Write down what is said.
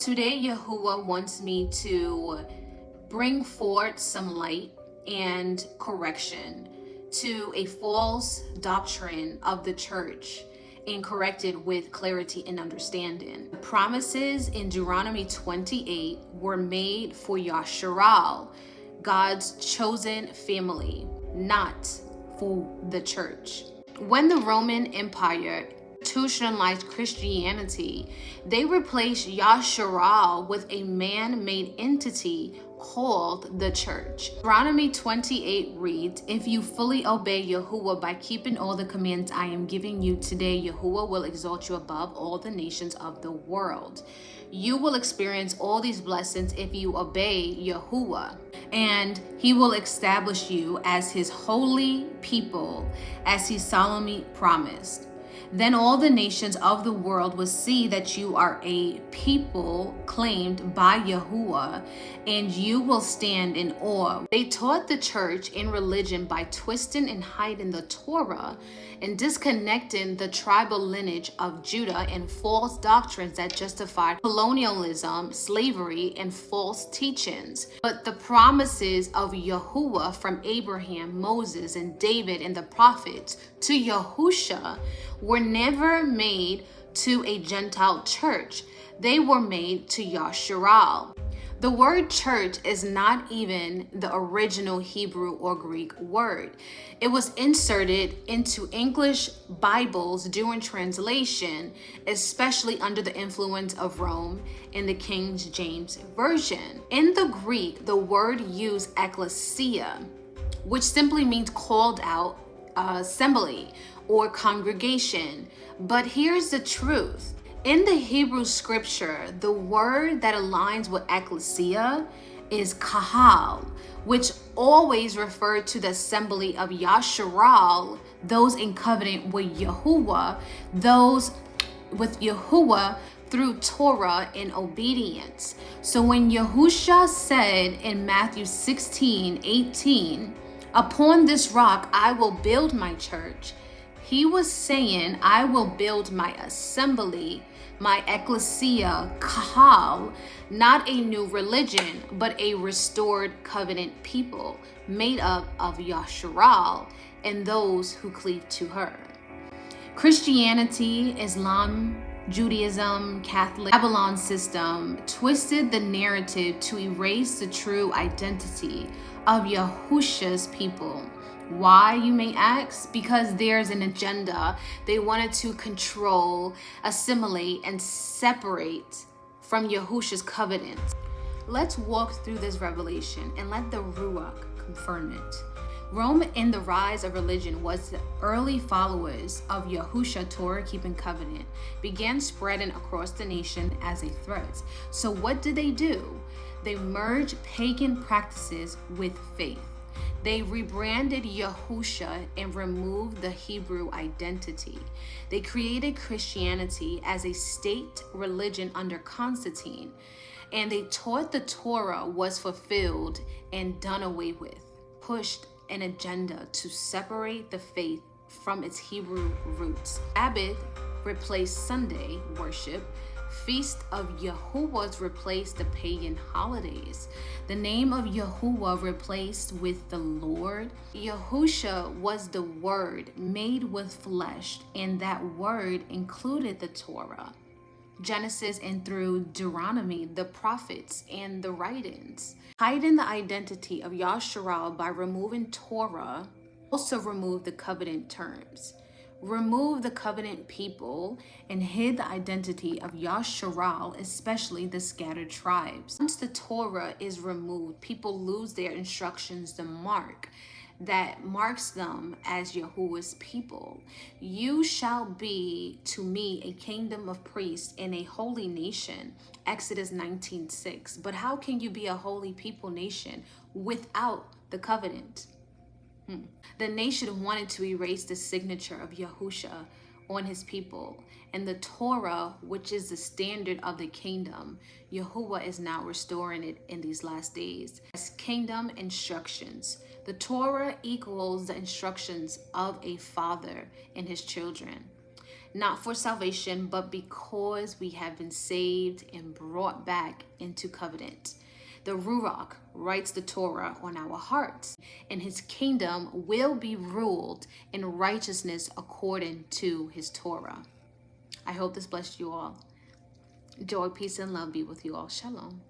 Today, Yahuah wants me to bring forth some light and correction to a false doctrine of the church and correct it with clarity and understanding. The promises in Deuteronomy 28 were made for Yashar'al, God's chosen family, not for the church. When the Roman Empire institutionalized Christianity, they replaced Yashar'al with a man-made entity called the church. Deuteronomy 28 reads, "If you fully obey Yahuah by keeping all the commands I am giving you today, Yahuah will exalt you above all the nations of the world. You will experience all these blessings if you obey Yahuah, and he will establish you as his holy people, as he solemnly promised. Then all the nations of the world will see that you are a people claimed by Yahuah, and you will stand in awe." They taught the church in religion by twisting and hiding the Torah and disconnecting the tribal lineage of Judah and false doctrines that justified colonialism, slavery, and false teachings. But the promises of Yahuah from Abraham, Moses, and David and the prophets to Yahusha were never made to a Gentile church. They were made to Yashar'al. The word church is not even the original Hebrew or Greek word. It was inserted into English Bibles during translation, especially under the influence of Rome in the King James Version. In the Greek, the word used ecclesia, which simply means called out, assembly, or congregation. But here's the truth. In the Hebrew scripture, the word that aligns with ecclesia is kahal, which always referred to the assembly of Yashar'al, those in covenant with Yahuah, those with Yahuah through Torah and obedience. So when Yahusha said in Matthew 16:18, "Upon this rock I will build my church," he was saying, I will build my assembly, my ecclesia, kahal, not a new religion, but a restored covenant people made up of Yashar'al and those who cleave to her. Christianity, Islam, Judaism, Catholic, Babylon system twisted the narrative to erase the true identity of Yahusha's people. Why, you may ask? Because there's an agenda. They wanted to control, assimilate, and separate from Yahusha's covenant. Let's walk through this revelation and let the Ruach confirm it. Rome in the rise of religion was the early followers of Yahusha Torah keeping covenant, began spreading across the nation as a threat. So what did they do? They merged pagan practices with faith. They rebranded Yahusha and removed the Hebrew identity. They created Christianity as a state religion under Constantine, and they taught the Torah was fulfilled and done away with, pushed an agenda to separate the faith from its Hebrew roots. Sabbath replaced Sunday worship. Feast of Yahuah's replaced the pagan holidays. The name of Yahuah replaced with the Lord. Yahusha was the Word made with flesh, and that Word included the Torah, Genesis, and through Deuteronomy, the prophets, and the writings. Hiding the identity of Yashar'al by removing Torah also removed the covenant terms, removed the covenant people, and hid the identity of Yashar'al, especially the scattered tribes. Once the Torah is removed, people lose their instructions, the mark that marks them as Yahuah's people. You shall be to me a kingdom of priests and a holy nation, Exodus 19:6. But how can you be a holy people nation without the covenant? The nation wanted to erase the signature of Yahusha on his people, and the Torah, which is the standard of the kingdom, Yahuah is now restoring it in these last days as kingdom instructions. The Torah equals the instructions of a father and his children. not for salvation, but because we have been saved and brought back into covenant. The Ruach writes the Torah on our hearts, and his kingdom will be ruled in righteousness according to his Torah. I hope this blessed you all. Joy, peace, and love be with you all. Shalom.